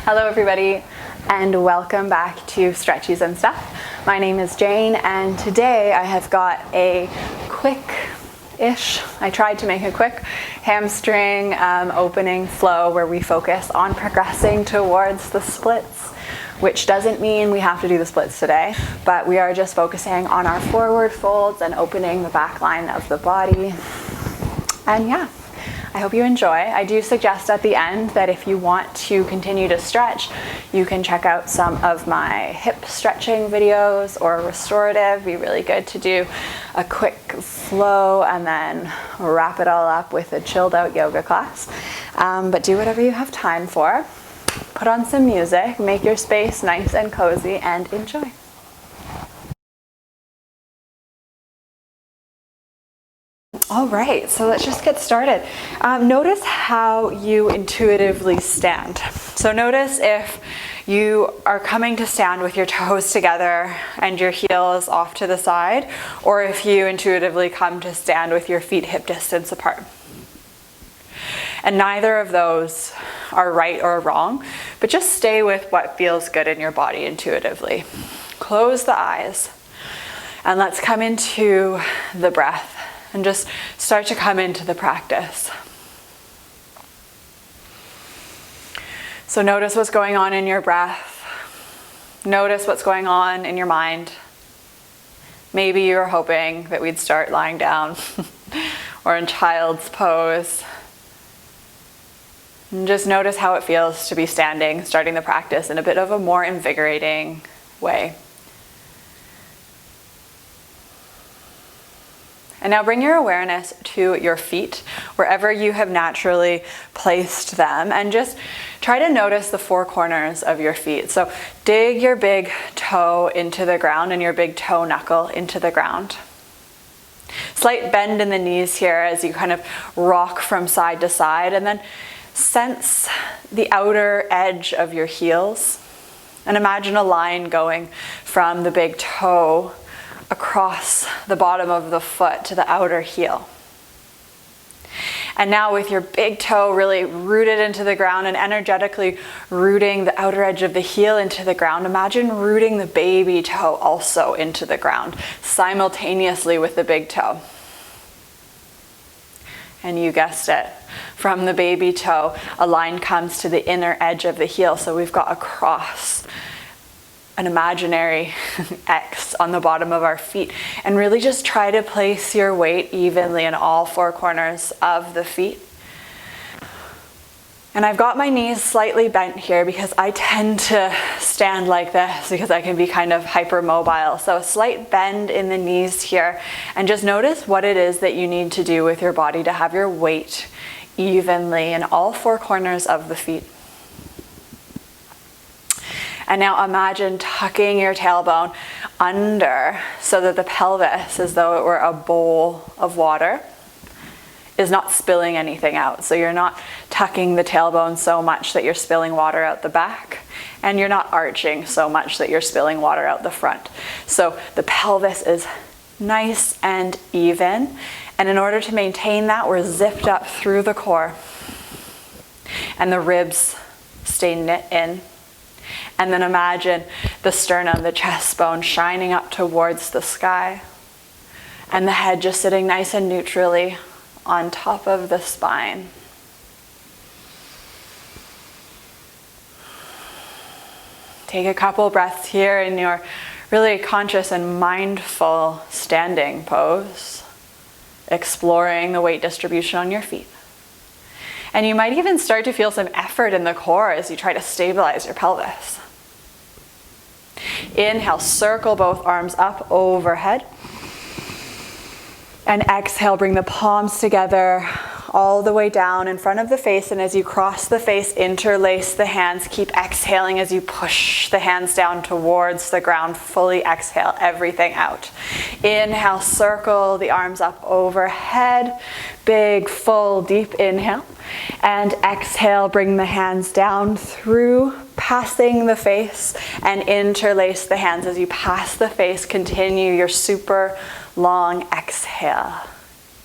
Hello everybody, and welcome back to Stretchies and Stuff. My name is Jane, and today I have got a quick-ish, I tried to make a quick hamstring opening flow where we focus on progressing towards the splits, which doesn't mean we have to do the splits today, but we are just focusing on our forward folds and opening the back line of the body. And yeah, I hope you enjoy. I do suggest at the end that if you want to continue to stretch, you can check out some of my hip stretching videos or restorative. It'd be really good to do a quick flow and then wrap it all up with a chilled out yoga class. But do whatever you have time for. Put on some music, make your space nice and cozy, and enjoy. All right, so let's just get started. Notice how you intuitively stand. So notice if you are coming to stand with your toes together and your heels off to the side, or if you intuitively come to stand with your feet hip distance apart. And neither of those are right or wrong, but just stay with what feels good in your body intuitively. Close the eyes and let's come into the breath. And just start to come into the practice. So notice what's going on in your breath. Notice what's going on in your mind. Maybe you were hoping that we'd start lying down or in child's pose. And just notice how it feels to be standing, starting the practice in a bit of a more invigorating way. And now bring your awareness to your feet, wherever you have naturally placed them, and just try to notice the four corners of your feet. So dig your big toe into the ground and your big toe knuckle into the ground. Slight bend in the knees here as you kind of rock from side to side, and then sense the outer edge of your heels. And imagine a line going from the big toe across the bottom of the foot to the outer heel. And now with your big toe really rooted into the ground and energetically rooting the outer edge of the heel into the ground, imagine rooting the baby toe also into the ground simultaneously with the big toe. And you guessed it, from the baby toe, a line comes to the inner edge of the heel. So we've got a cross, an imaginary X on the bottom of our feet, and really just try to place your weight evenly in all four corners of the feet. And I've got my knees slightly bent here because I tend to stand like this because I can be kind of hypermobile. So a slight bend in the knees here, and just notice what it is that you need to do with your body to have your weight evenly in all four corners of the feet. And now imagine tucking your tailbone under so that the pelvis, as though it were a bowl of water, is not spilling anything out. So you're not tucking the tailbone so much that you're spilling water out the back, and you're not arching so much that you're spilling water out the front. So the pelvis is nice and even. And in order to maintain that, we're zipped up through the core. And the ribs stay knit in. And then imagine the sternum, the chest bone shining up towards the sky, and the head just sitting nice and neutrally on top of the spine. Take a couple breaths here in your really conscious and mindful standing pose, exploring the weight distribution on your feet. And you might even start to feel some effort in the core as you try to stabilize your pelvis. Inhale, circle both arms up overhead. And exhale, bring the palms together all the way down in front of the face. And as you cross the face, interlace the hands. Keep exhaling as you push the hands down towards the ground. Fully exhale everything out. Inhale, circle the arms up overhead. Big, full, deep inhale. And exhale, bring the hands down through, passing the face, and interlace the hands. As you pass the face, continue your super long exhale.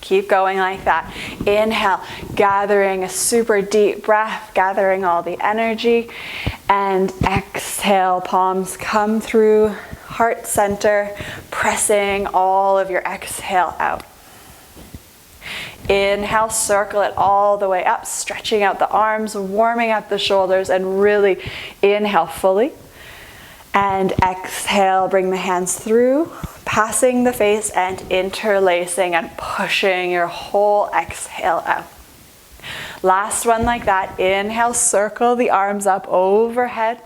Keep going like that. Inhale, gathering a super deep breath, gathering all the energy. And exhale, palms come through heart center, pressing all of your exhale out. Inhale, circle it all the way up, stretching out the arms, warming up the shoulders, and really inhale fully. And exhale, bring the hands through, passing the face and interlacing and pushing your whole exhale out. Last one like that. Inhale, circle the arms up overhead.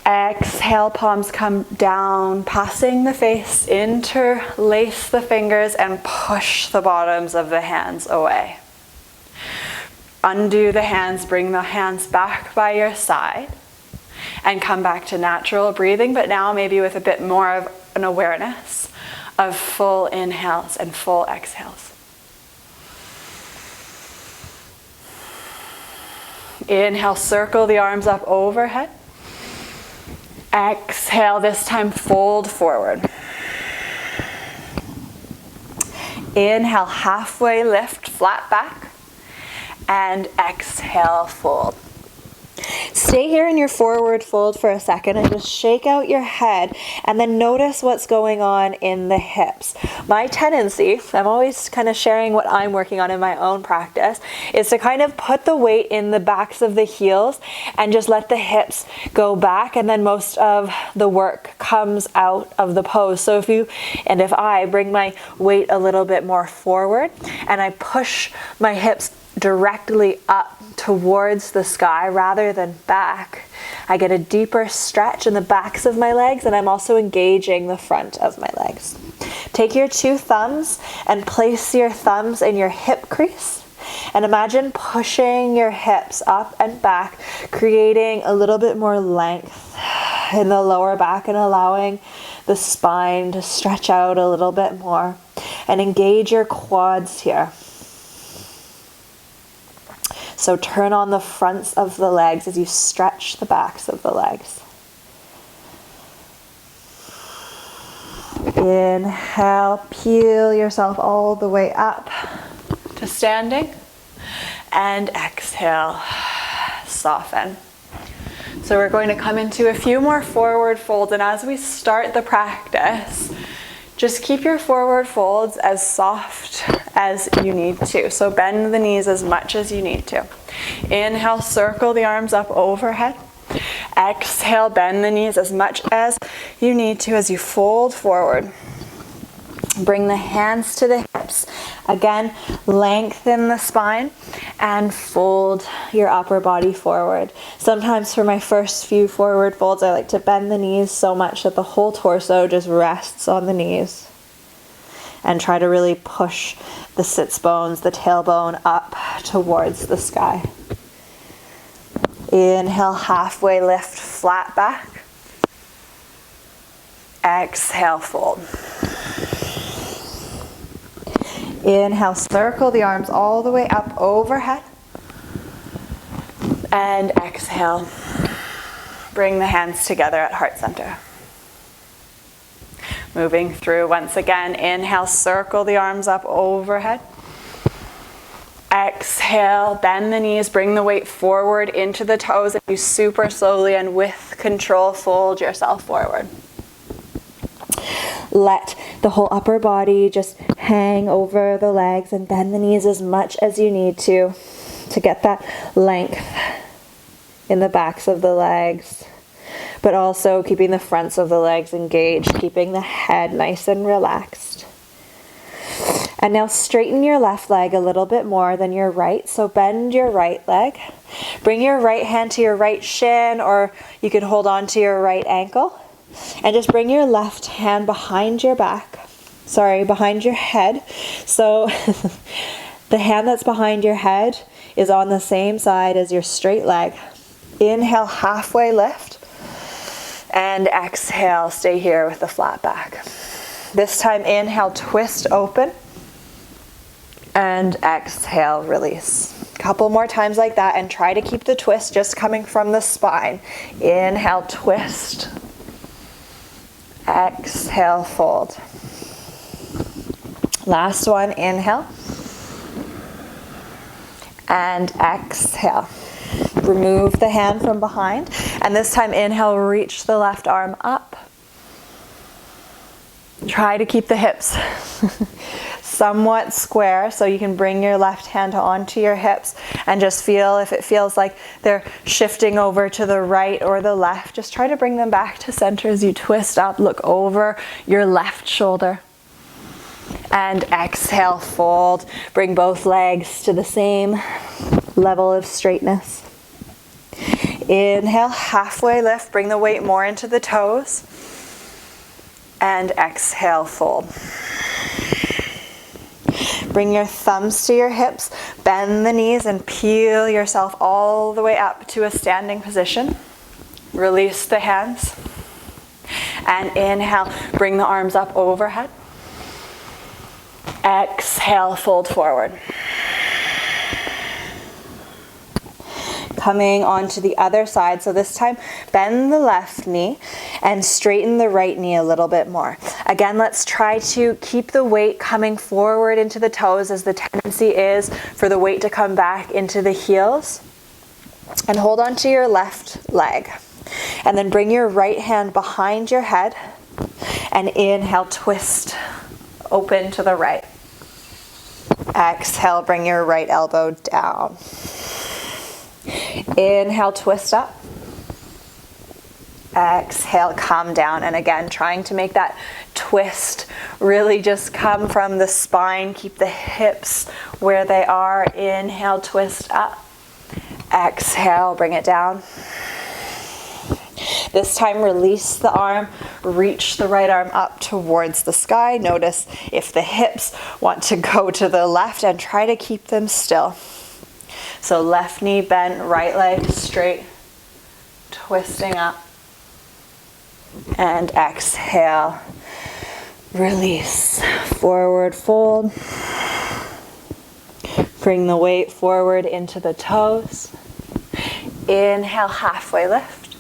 Exhale, palms come down, passing the face, interlace the fingers and push the bottoms of the hands away. Undo the hands, bring the hands back by your side and come back to natural breathing, but now maybe with a bit more of an awareness of full inhales and full exhales. Inhale, circle the arms up overhead. Exhale, this time fold forward. Inhale, halfway lift, flat back. And exhale, fold. Stay here in your forward fold for a second and just shake out your head and then notice what's going on in the hips. My tendency, I'm always kind of sharing what I'm working on in my own practice, is to kind of put the weight in the backs of the heels and just let the hips go back, and then most of the work comes out of the pose. So if I bring my weight a little bit more forward and I push my hips directly up towards the sky rather than back, I get a deeper stretch in the backs of my legs, and I'm also engaging the front of my legs. Take your two thumbs and place your thumbs in your hip crease, and imagine pushing your hips up and back, creating a little bit more length in the lower back and allowing the spine to stretch out a little bit more, and engage your quads here. So turn on the fronts of the legs as you stretch the backs of the legs. Inhale, peel yourself all the way up to standing. And exhale, soften. So we're going to come into a few more forward folds, and as we start the practice, just keep your forward folds as soft as you need to. So bend the knees as much as you need to. Inhale, circle the arms up overhead. Exhale, bend the knees as much as you need to as you fold forward. Bring the hands to the hips. Again, lengthen the spine and fold your upper body forward. Sometimes for my first few forward folds, I like to bend the knees so much that the whole torso just rests on the knees. And try to really push the sits bones, the tailbone up towards the sky. Inhale, halfway lift, flat back. Exhale, fold. Inhale, circle the arms all the way up overhead. And exhale, bring the hands together at heart center. Moving through once again. Inhale, circle the arms up overhead. Exhale, bend the knees, bring the weight forward into the toes, and you super slowly and with control fold yourself forward. Let the whole upper body just hang over the legs and bend the knees as much as you need to get that length in the backs of the legs, but also keeping the fronts of the legs engaged, keeping the head nice and relaxed. And now straighten your left leg a little bit more than your right. So bend your right leg. Bring your right hand to your right shin, or you can hold on to your right ankle. And just bring your left hand behind your behind your head. So the hand that's behind your head is on the same side as your straight leg. Inhale, halfway lift. And exhale, stay here with the flat back. This time, inhale, twist open. And exhale, release. Couple more times like that, and try to keep the twist just coming from the spine. Inhale, twist. Exhale, fold. Last one, inhale. And exhale. Remove the hand from behind. And this time, inhale, reach the left arm up. Try to keep the hips somewhat square so you can bring your left hand onto your hips and just feel if it feels like they're shifting over to the right or the left. Just try to bring them back to center as you twist up, look over your left shoulder. And exhale, fold. Bring both legs to the same level of straightness. Inhale, halfway lift. Bring the weight more into the toes. And exhale, fold. Bring your thumbs to your hips, bend the knees and peel yourself all the way up to a standing position. Release the hands. And inhale, bring the arms up overhead. Exhale, fold forward. Coming onto the other side, so this time bend the left knee and straighten the right knee a little bit more. Again, let's try to keep the weight coming forward into the toes, as the tendency is for the weight to come back into the heels. And hold on to your left leg. And then bring your right hand behind your head and inhale, twist open to the right. Exhale, bring your right elbow down. Inhale, twist up. Exhale, come down. And again, trying to make that twist really just come from the spine. Keep the hips where they are. Inhale, twist up. Exhale, bring it down. This time, release the arm, reach the right arm up towards the sky. Notice if the hips want to go to the left and try to keep them still. So left knee bent, right leg straight, twisting up. And exhale, release, forward fold. Bring the weight forward into the toes. Inhale, halfway lift.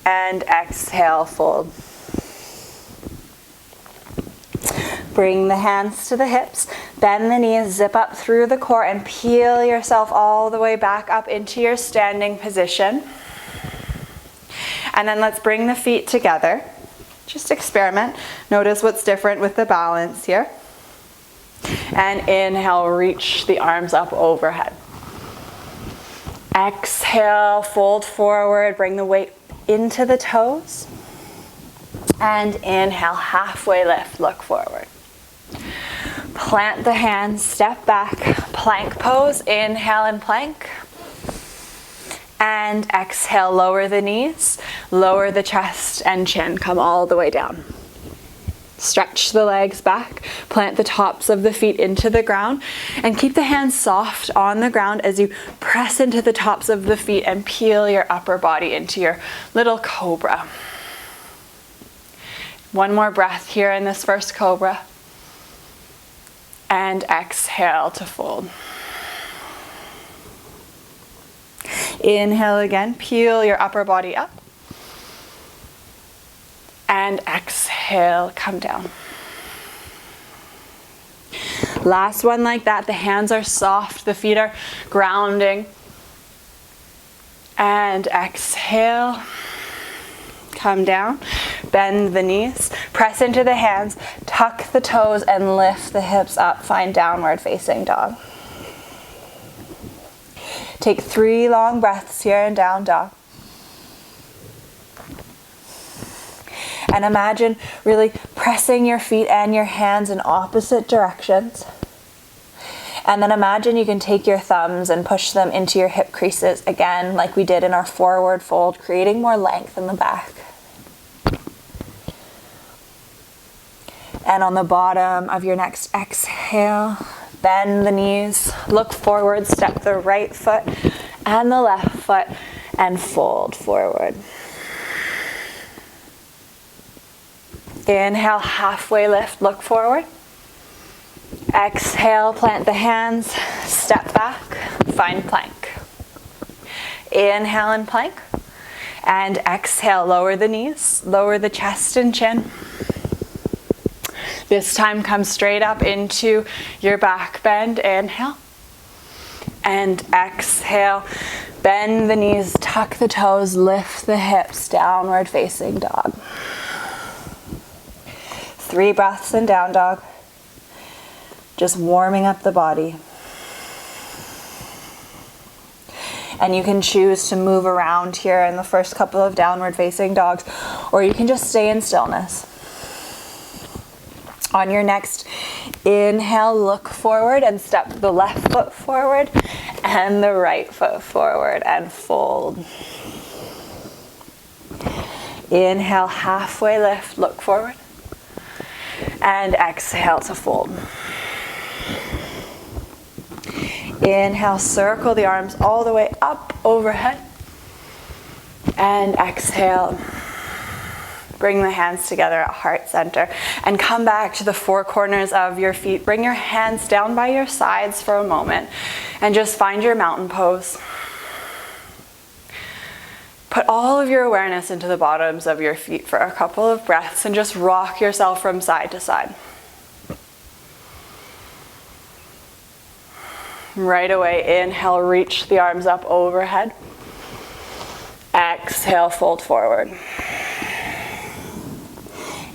And exhale, fold. Bring the hands to the hips, bend the knees, zip up through the core and peel yourself all the way back up into your standing position. And then let's bring the feet together. Just experiment. Notice what's different with the balance here. And inhale, reach the arms up overhead. Exhale, fold forward, bring the weight into the toes. And inhale, halfway lift, look forward. Plant the hands, step back, plank pose. Inhale and plank. And exhale, lower the knees, lower the chest and chin, come all the way down. Stretch the legs back, plant the tops of the feet into the ground, and keep the hands soft on the ground as you press into the tops of the feet and peel your upper body into your little cobra. One more breath here in this first cobra. And exhale to fold. Inhale again, peel your upper body up. And exhale, come down. Last one like that. The hands are soft, the feet are grounding. And exhale, come down. Bend the knees, press into the hands, tuck the toes and lift the hips up. Find downward facing dog. Take 3 long breaths here in down dog. And imagine really pressing your feet and your hands in opposite directions. And then imagine you can take your thumbs and push them into your hip creases again, like we did in our forward fold, creating more length in the back. And on the bottom of your next exhale, bend the knees, look forward, step the right foot and the left foot, and fold forward. Inhale, halfway lift, look forward. Exhale, plant the hands, step back, find plank. Inhale and plank. And exhale, lower the knees, lower the chest and chin. This time come straight up into your back bend. Inhale. And exhale. Bend the knees, tuck the toes, lift the hips, downward facing dog. 3 breaths in down dog. Just warming up the body. And you can choose to move around here in the first couple of downward facing dogs, or you can just stay in stillness. On your next inhale, look forward and step the left foot forward and the right foot forward and fold. Inhale, halfway lift, look forward. And exhale to fold. Inhale, circle the arms all the way up overhead. And exhale. Bring the hands together at heart center and come back to the 4 corners of your feet. Bring your hands down by your sides for a moment and just find your mountain pose. Put all of your awareness into the bottoms of your feet for a couple of breaths and just rock yourself from side to side. Right away, inhale, reach the arms up overhead. Exhale, fold forward.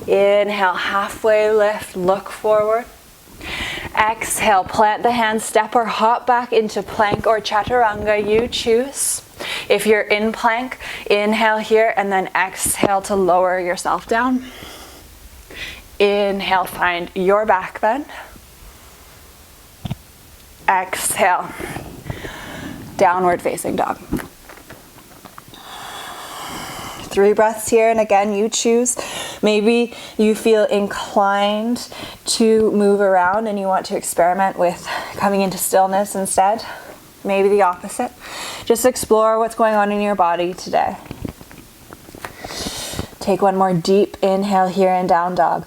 Inhale, halfway lift, look forward. Exhale, plant the hands, step or hop back into plank or chaturanga, you choose. If you're in plank, inhale here and then exhale to lower yourself down. Inhale, find your back bend. Exhale, downward facing dog. 3 breaths here, and again, you choose. Maybe you feel inclined to move around and you want to experiment with coming into stillness instead. Maybe the opposite. Just explore what's going on in your body today. Take one more deep inhale here in down dog.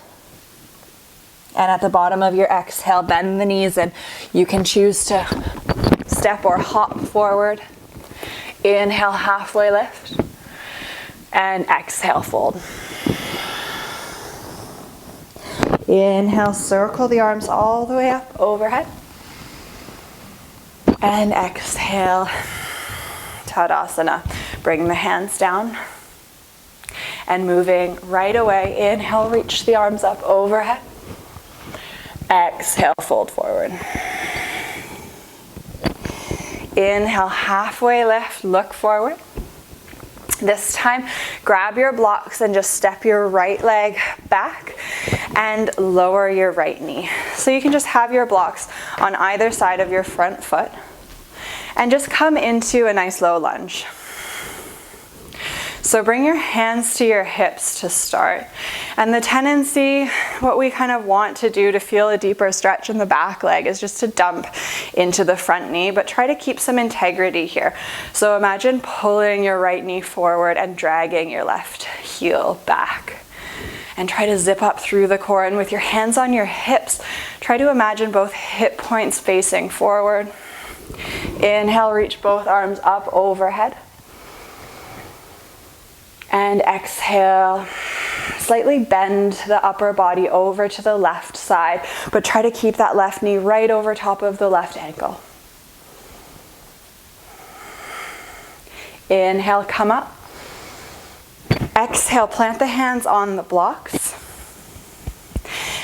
And at the bottom of your exhale, bend the knees and you can choose to step or hop forward. Inhale, halfway lift. And exhale, fold. Inhale, circle the arms all the way up overhead. And exhale, Tadasana. Bring the hands down. And moving right away, inhale, reach the arms up overhead. Exhale, fold forward. Inhale, halfway lift, look forward. This time, grab your blocks and just step your right leg back and lower your right knee. So you can just have your blocks on either side of your front foot and just come into a nice low lunge. So bring your hands to your hips to start. And the tendency, what we kind of want to do to feel a deeper stretch in the back leg is just to dump into the front knee, but try to keep some integrity here. So imagine pulling your right knee forward and dragging your left heel back. And try to zip up through the core, and with your hands on your hips, try to imagine both hip points facing forward. Inhale, reach both arms up overhead. And exhale, slightly bend the upper body over to the left side, but try to keep that left knee right over top of the left ankle. Inhale, come up. Exhale, plant the hands on the blocks.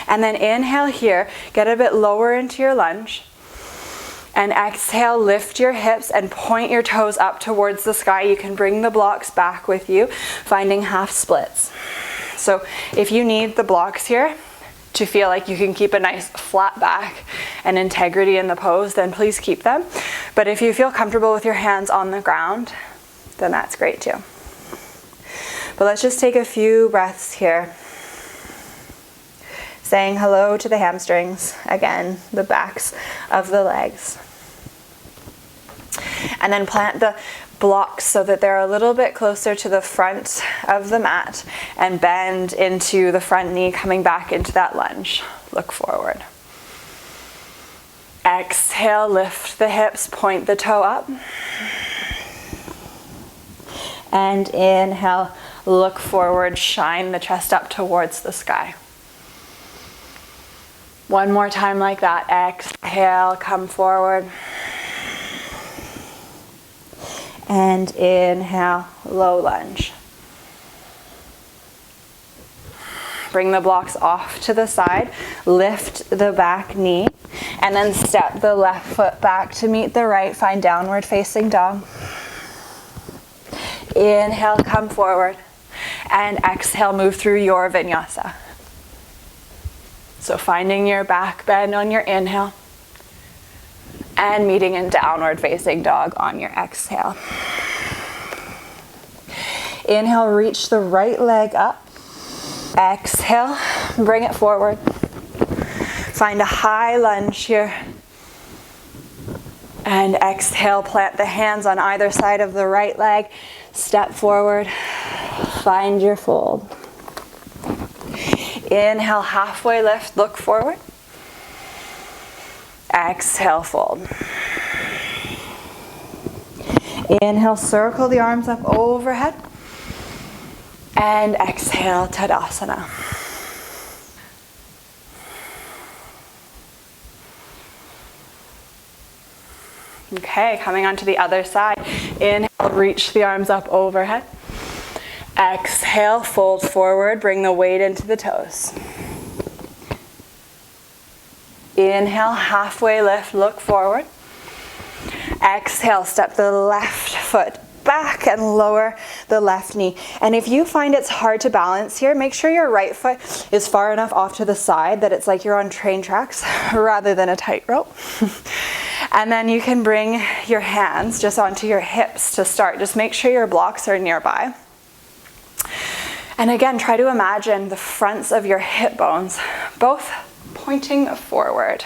And then inhale here, get a bit lower into your lunge. And exhale, lift your hips and point your toes up towards the sky. You can bring the blocks back with you, finding half splits. So if you need the blocks here to feel like you can keep a nice flat back and integrity in the pose, then please keep them. But if you feel comfortable with your hands on the ground, then that's great too. But let's just take a few breaths here. Saying hello to the hamstrings, again, the backs of the legs. And then plant the blocks so that they're a little bit closer to the front of the mat and bend into the front knee, coming back into that lunge. Look forward. Exhale, lift the hips, point the toe up. And inhale, look forward, shine the chest up towards the sky. One more time like that. Exhale, come forward. And inhale, low lunge. Bring the blocks off to the side, lift the back knee, and then step the left foot back to meet the right. Find downward facing dog. Inhale, come forward, and exhale, move through your vinyasa. So finding your back bend on your inhale, and meeting in downward facing dog on your exhale. Inhale, reach the right leg up. Exhale, bring it forward. Find a high lunge here. And exhale, plant the hands on either side of the right leg. Step forward, find your fold. Inhale, halfway lift, look forward. Exhale, fold. Inhale, circle the arms up overhead. And exhale, Tadasana. Okay, coming onto the other side. Inhale, reach the arms up overhead. Exhale, fold forward, bring the weight into the toes. Inhale, halfway lift, look forward. Exhale, step the left foot back and lower the left knee. And if you find it's hard to balance here, make sure your right foot is far enough off to the side that it's like you're on train tracks rather than a tightrope. And then you can bring your hands just onto your hips to start. Just make sure your blocks are nearby. And again, try to imagine the fronts of your hip bones both pointing forward,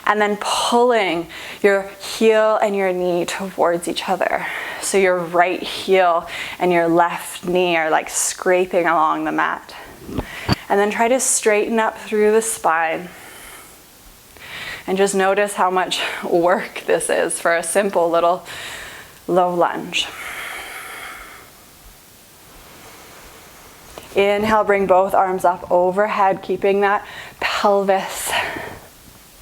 and then pulling your heel and your knee towards each other. So your right heel and your left knee are like scraping along the mat. And then try to straighten up through the spine. And just notice how much work this is for a simple little low lunge. Inhale, bring both arms up overhead, keeping that pelvis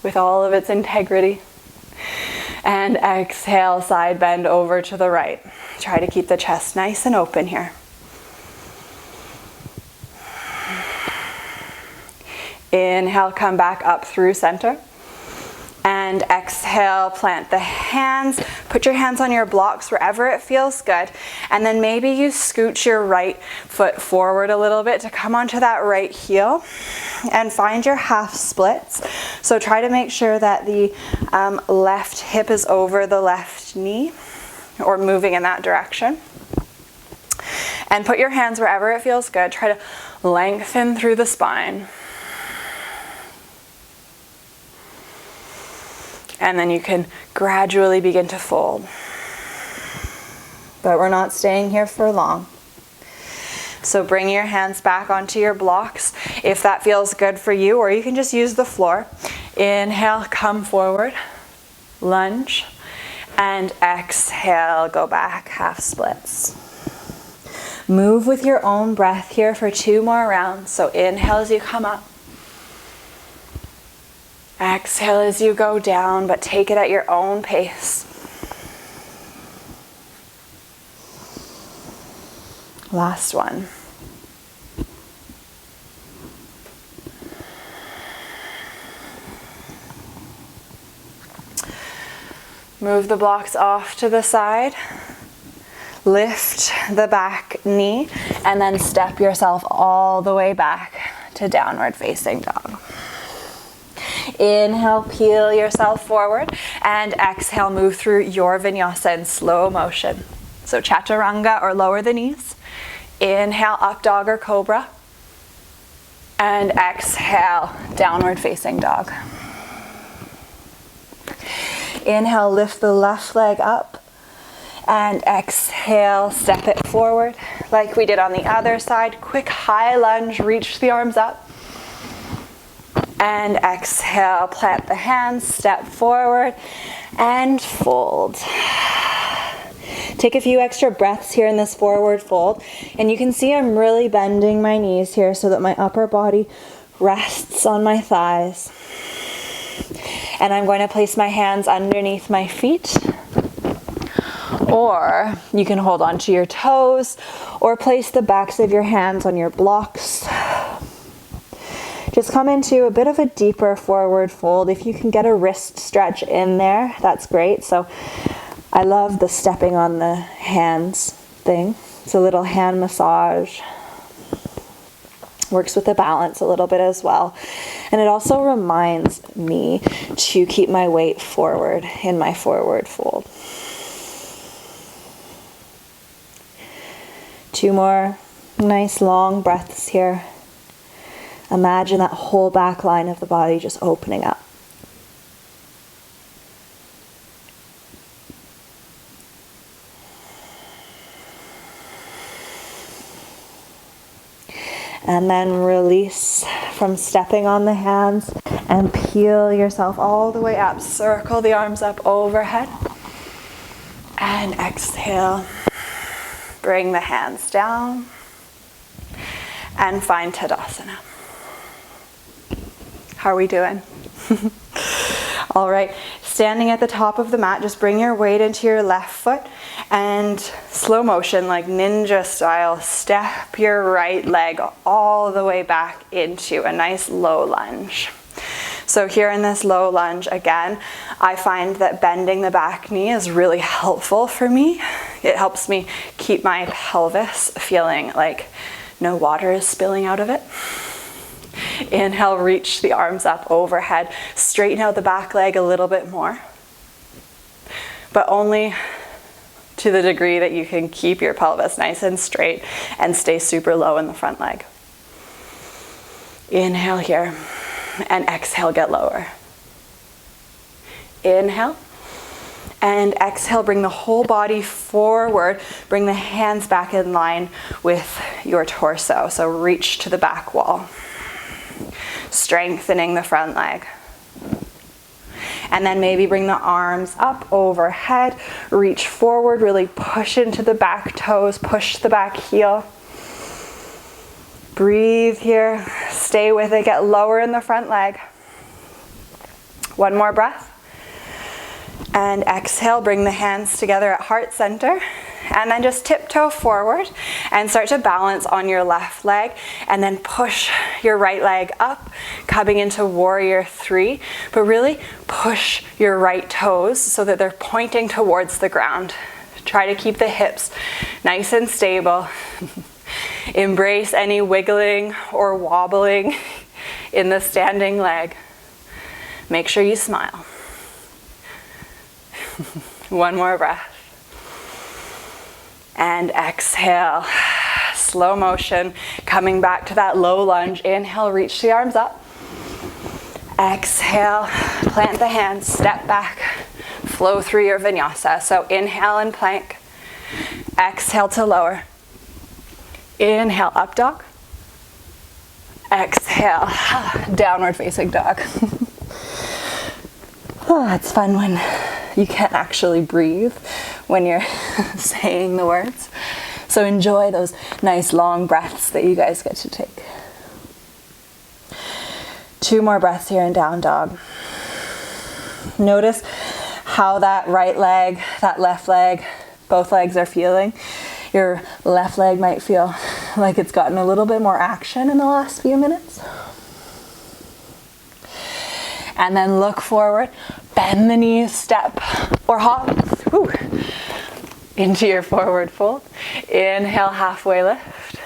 with all of its integrity. And exhale, side bend over to the right. Try to keep the chest nice and open here. Inhale, come back up through center. And exhale, plant the hands. Put your hands on your blocks wherever it feels good. And then maybe you scooch your right foot forward a little bit to come onto that right heel. And find your half splits. So try to make sure that the left hip is over the left knee, or moving in that direction. And put your hands wherever it feels good. Try to lengthen through the spine. And then you can gradually begin to fold. But we're not staying here for long. So bring your hands back onto your blocks if that feels good for you, or you can just use the floor. Inhale, come forward, lunge, and exhale, go back, half splits. Move with your own breath here for 2 more rounds. So inhale as you come up. Exhale as you go down, but take it at your own pace. Last one. Move the blocks off to the side. Lift the back knee, and then step yourself all the way back to downward facing dog. Inhale, peel yourself forward, and exhale, move through your vinyasa in slow motion. So chaturanga, or lower the knees. Inhale, up dog or cobra. And exhale, downward facing dog. Inhale, lift the left leg up. And exhale, step it forward like we did on the other side. Quick high lunge, reach the arms up. And exhale, plant the hands, step forward, and fold. Take a few extra breaths here in this forward fold. And you can see I'm really bending my knees here so that my upper body rests on my thighs. And I'm going to place my hands underneath my feet. Or you can hold onto your toes or place the backs of your hands on your blocks. Just come into a bit of a deeper forward fold. If you can get a wrist stretch in there, that's great. So I love the stepping on the hands thing. It's a little hand massage. Works with the balance a little bit as well. And it also reminds me to keep my weight forward in my forward fold. 2 more nice long breaths here. Imagine that whole back line of the body just opening up. And then release from stepping on the hands and peel yourself all the way up. Circle the arms up overhead. And exhale. Bring the hands down. And find Tadasana. How are we doing? All right, standing at the top of the mat, just bring your weight into your left foot and slow motion, like ninja style, step your right leg all the way back into a nice low lunge. So here in this low lunge, again, I find that bending the back knee is really helpful for me. It helps me keep my pelvis feeling like no water is spilling out of it. Inhale, reach the arms up overhead. Straighten out the back leg a little bit more. But only to the degree that you can keep your pelvis nice and straight and stay super low in the front leg. Inhale here. And exhale, get lower. Inhale. And exhale, bring the whole body forward. Bring the hands back in line with your torso. So reach to the back wall. Strengthening the front leg. And then maybe bring the arms up overhead. Reach forward, really push into the back toes, push the back heel. Breathe here, stay with it, get lower in the front leg. 1 more breath. And exhale, bring the hands together at heart center. And then just tiptoe forward and start to balance on your left leg. And then push your right leg up, coming into warrior 3. But really push your right toes so that they're pointing towards the ground. Try to keep the hips nice and stable. Embrace any wiggling or wobbling in the standing leg. Make sure you smile. 1 more breath. And exhale. Slow motion. Coming back to that low lunge. Inhale, reach the arms up. Exhale, plant the hands, step back. Flow through your vinyasa. So inhale and plank. Exhale to lower. Inhale, up dog. Exhale, downward facing dog. Oh, it's fun when you can't actually breathe when you're saying the words. So enjoy those nice long breaths that you guys get to take. 2 more breaths here in down dog. Notice how that right leg, that left leg, both legs are feeling. Your left leg might feel like it's gotten a little bit more action in the last few minutes. And then look forward, bend the knees, step or hop into your forward fold. Inhale, halfway lift.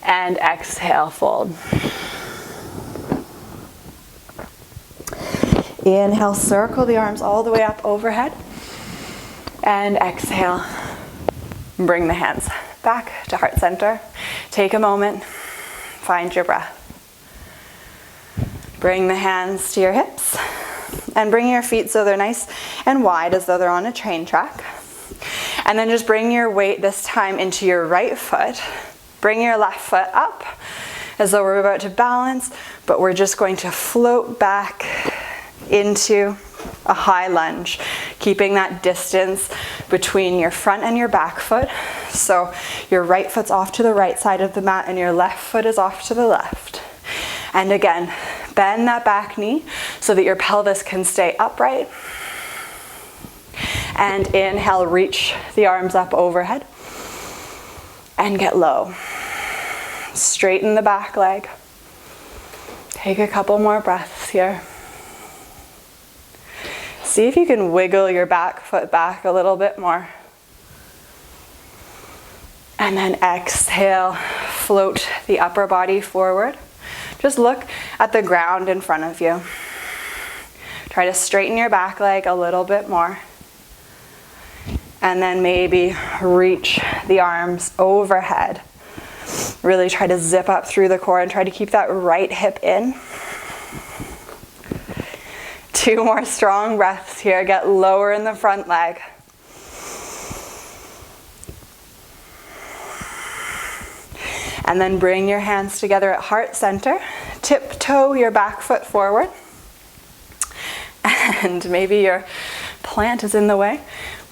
And exhale, fold. Inhale, circle the arms all the way up overhead. And exhale, bring the hands back to heart center. Take a moment, find your breath. Bring the hands to your hips and bring your feet so they're nice and wide as though they're on a train track. And then just bring your weight this time into your right foot. Bring your left foot up as though we're about to balance, but we're just going to float back into a high lunge, keeping that distance between your front and your back foot. So your right foot's off to the right side of the mat and your left foot is off to the left. And again, Bend that back knee so that your pelvis can stay upright. And inhale, reach the arms up overhead. And get low. Straighten the back leg. Take a couple more breaths here. See if you can wiggle your back foot back a little bit more. And then exhale, float the upper body forward. Just look at the ground in front of you. Try to straighten your back leg a little bit more. And then maybe reach the arms overhead. Really try to zip up through the core and try to keep that right hip in. 2 more strong breaths here. Get lower in the front leg. And then bring your hands together at heart center. Tiptoe your back foot forward. And maybe your plant is in the way,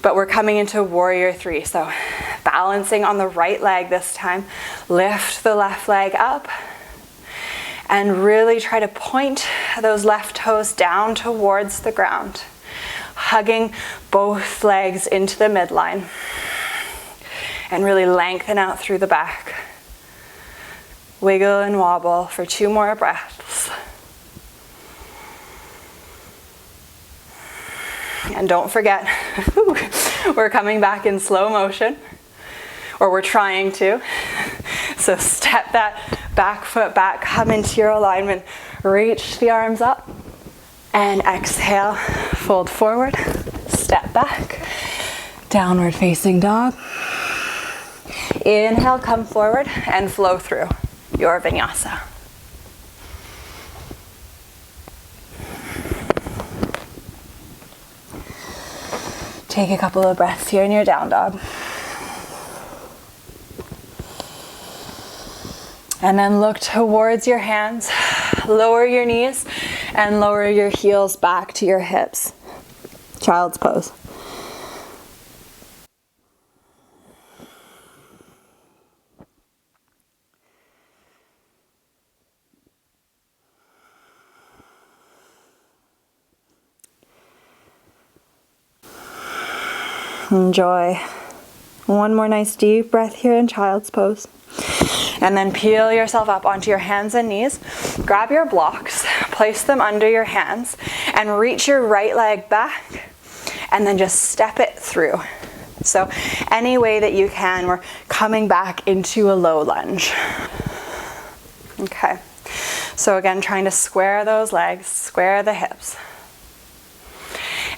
but we're coming into warrior 3. So balancing on the right leg this time. Lift the left leg up. And really try to point those left toes down towards the ground. Hugging both legs into the midline. And really lengthen out through the back. Wiggle and wobble for 2 more breaths. And don't forget, we're coming back in slow motion. Or we're trying to. So step that back foot back, come into your alignment, reach the arms up, and exhale, fold forward, step back, downward facing dog. Inhale, come forward, and flow through your vinyasa. Take a couple of breaths here in your down dog. And then look towards your hands, lower your knees, and lower your heels back to your hips. Child's pose. Enjoy. One more nice deep breath here in child's pose. And then peel yourself up onto your hands and knees. Grab your blocks, place them under your hands, and reach your right leg back, and then just step it through. So any way that you can, we're coming back into a low lunge. Okay. So again, trying to square those legs, square the hips.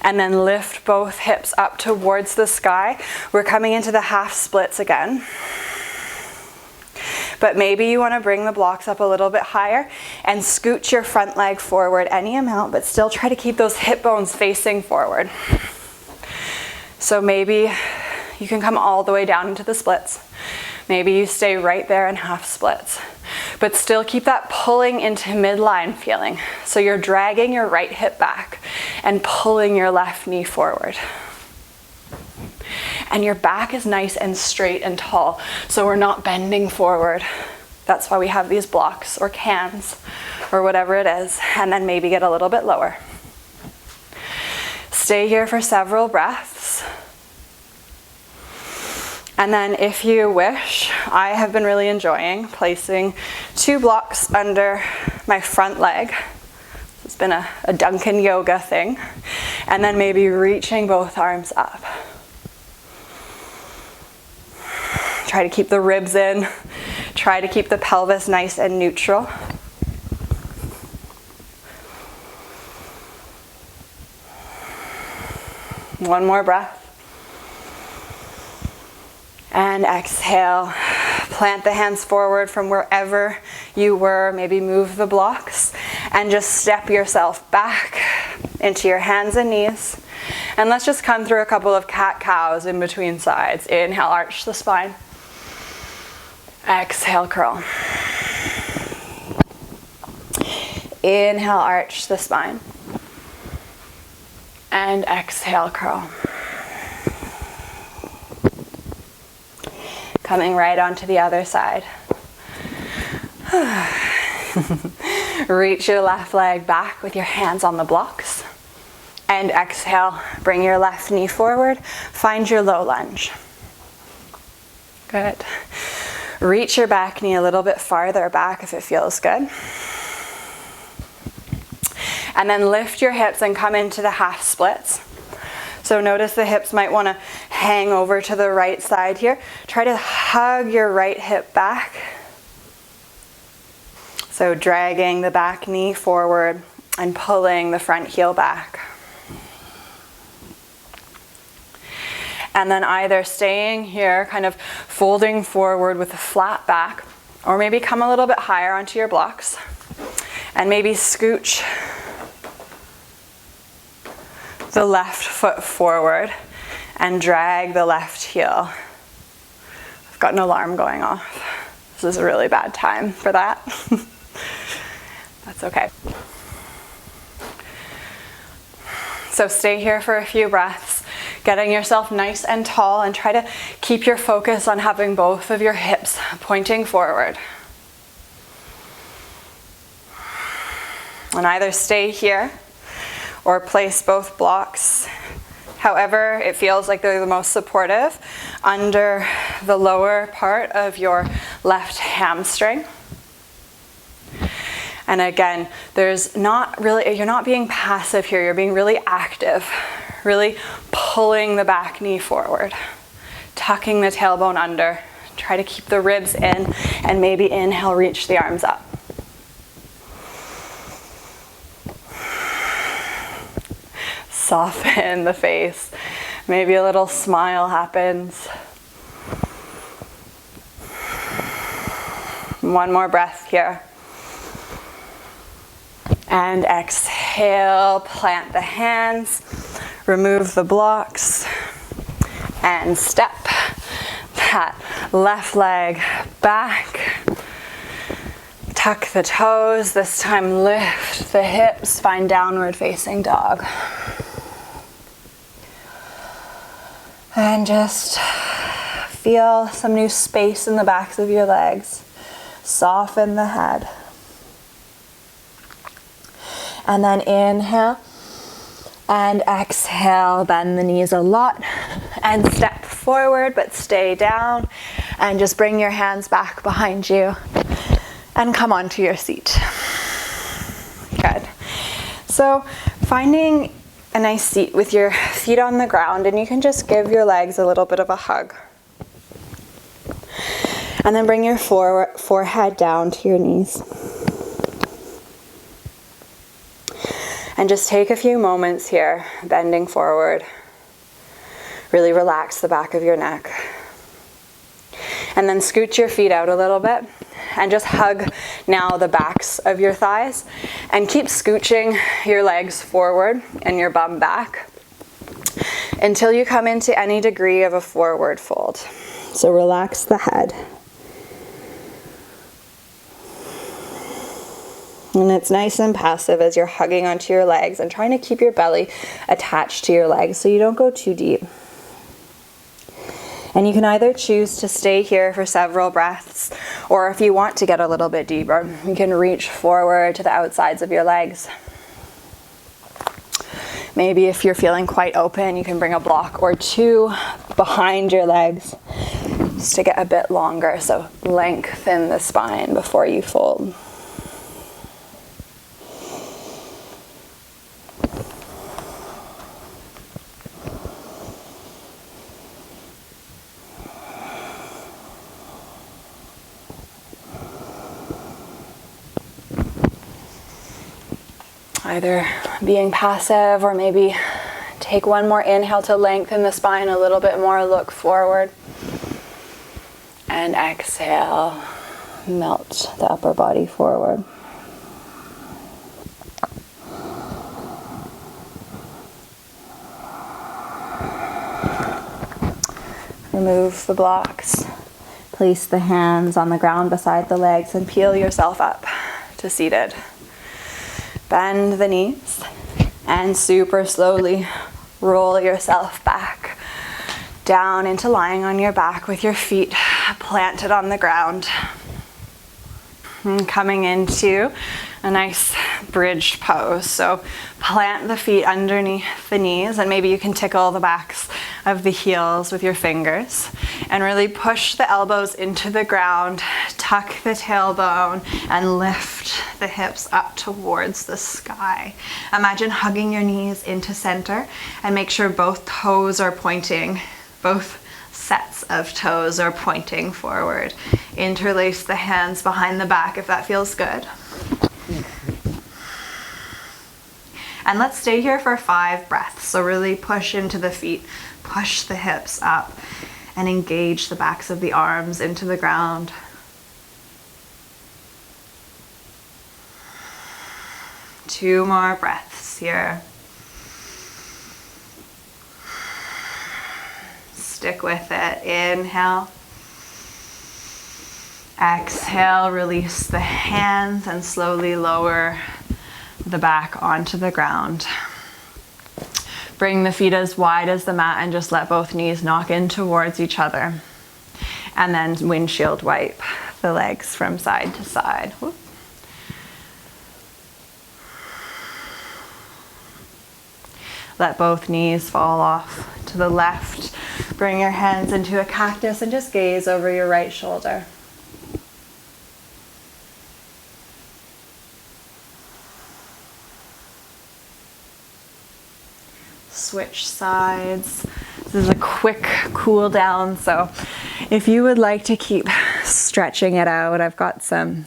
And then lift both hips up towards the sky. We're coming into the half splits again. But maybe you want to bring the blocks up a little bit higher and scoot your front leg forward any amount, but still try to keep those hip bones facing forward. So maybe you can come all the way down into the splits. Maybe you stay right there in half splits, but still keep that pulling into midline feeling. So you're dragging your right hip back and pulling your left knee forward. And your back is nice and straight and tall, so we're not bending forward. That's why we have these blocks or cans or whatever it is, and then maybe get a little bit lower. Stay here for several breaths. And then if you wish, I have been really enjoying placing 2 blocks under my front leg. It's been a Duncan yoga thing. And then maybe reaching both arms up. Try to keep the ribs in. Try to keep the pelvis nice and neutral. One more breath. And exhale. Plant the hands forward from wherever you were. Maybe move the blocks. And just step yourself back into your hands and knees. And let's just come through a couple of cat-cows in between sides. Inhale, arch the spine. Exhale, curl. Inhale, arch the spine. And exhale, curl. Coming right onto the other side. Reach your left leg back with your hands on the blocks. And exhale, bring your left knee forward. Find your low lunge. Good. Reach your back knee a little bit farther back if it feels good. And then lift your hips and come into the half splits. So notice the hips might want to hang over to the right side here. Try to hug your right hip back. So dragging the back knee forward and pulling the front heel back. And then either staying here, kind of folding forward with a flat back, or maybe come a little bit higher onto your blocks and maybe scooch the left foot forward and drag the left heel. I've got an alarm going off. This is a really bad time for that. That's okay. So stay here for a few breaths, getting yourself nice and tall, and try to keep your focus on having both of your hips pointing forward. And either stay here or place both blocks, however it feels like they're the most supportive, under the lower part of your left hamstring. And again, you're not being passive here, you're being really active, really pulling the back knee forward, tucking the tailbone under. Try to keep the ribs in, and maybe inhale, reach the arms up. Soften the face. Maybe a little smile happens. One more breath here. And exhale, plant the hands, remove the blocks, and step that left leg back. Tuck the toes, this time lift the hips, find downward facing dog. And just feel some new space in the backs of your legs. Soften the head. And then inhale and exhale, bend the knees a lot and step forward, but stay down, and just bring your hands back behind you and come onto your seat. Good. So finding a nice seat with your feet on the ground, and you can just give your legs a little bit of a hug. And then bring your forehead down to your knees. And just take a few moments here, bending forward. Really relax the back of your neck. And then scoot your feet out a little bit and just hug now the backs of your thighs, and keep scooching your legs forward and your bum back until you come into any degree of a forward fold. So relax the head. And it's nice and passive as you're hugging onto your legs and trying to keep your belly attached to your legs so you don't go too deep. And you can either choose to stay here for several breaths, or if you want to get a little bit deeper, you can reach forward to the outsides of your legs. Maybe if you're feeling quite open, you can bring a block or two behind your legs just to get a bit longer. So lengthen the spine before you fold. Either being passive, or maybe take one more inhale to lengthen the spine a little bit more, look forward. And exhale, melt the upper body forward. Remove the blocks. Place the hands on the ground beside the legs and peel yourself up to seated. Bend the knees and super slowly roll yourself back down into lying on your back with your feet planted on the ground. And coming into a nice bridge pose. So plant the feet underneath the knees, and maybe you can tickle the backs of the heels with your fingers and really push the elbows into the ground, tuck the tailbone, and lift the hips up towards the sky. Imagine hugging your knees into center, and make sure both toes are pointing, both sets of toes are pointing forward. Interlace the hands behind the back if that feels good. And let's stay here for 5 breaths. So really push into the feet, push the hips up, and engage the backs of the arms into the ground. Two more breaths here. Stick with it. Inhale. Exhale, release the hands and slowly lower the back onto the ground. Bring the feet as wide as the mat and just let both knees knock in towards each other. And then windshield wipe the legs from side to side. Whoop. Let both knees fall off to the left. Bring your hands into a cactus and just gaze over your right shoulder. Switch sides. This is a quick cool down, so if you would like to keep stretching it out, I've got some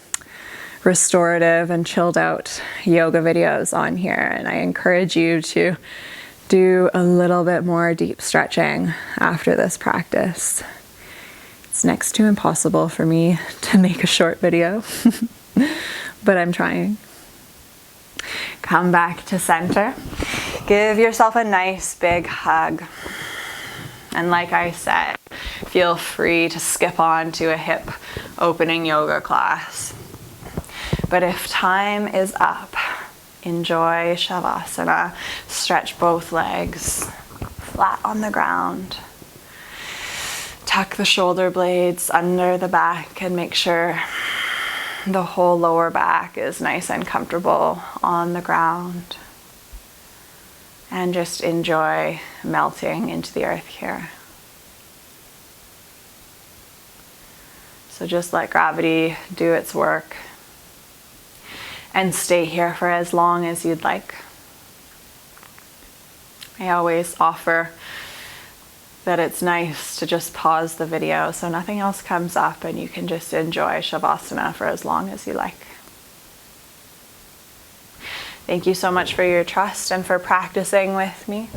restorative and chilled out yoga videos on here, and I encourage you to do a little bit more deep stretching after this practice. It's next to impossible for me to make a short video, but I'm trying. Come back to center. Give yourself a nice big hug. And like I said, feel free to skip on to a hip opening yoga class. But if time is up, enjoy shavasana. Stretch both legs flat on the ground. Tuck the shoulder blades under the back and make sure the whole lower back is nice and comfortable on the ground. And just enjoy melting into the earth here. So just let gravity do its work. And stay here for as long as you'd like. I always offer that it's nice to just pause the video so nothing else comes up and you can just enjoy shavasana for as long as you like. Thank you so much for your trust and for practicing with me.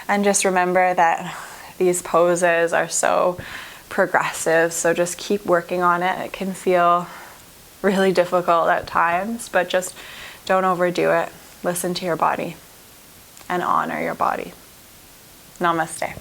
And just remember that these poses are so progressive, so just keep working on it. It can feel really difficult at times, but just don't overdo it. Listen to your body and honor your body. Namaste.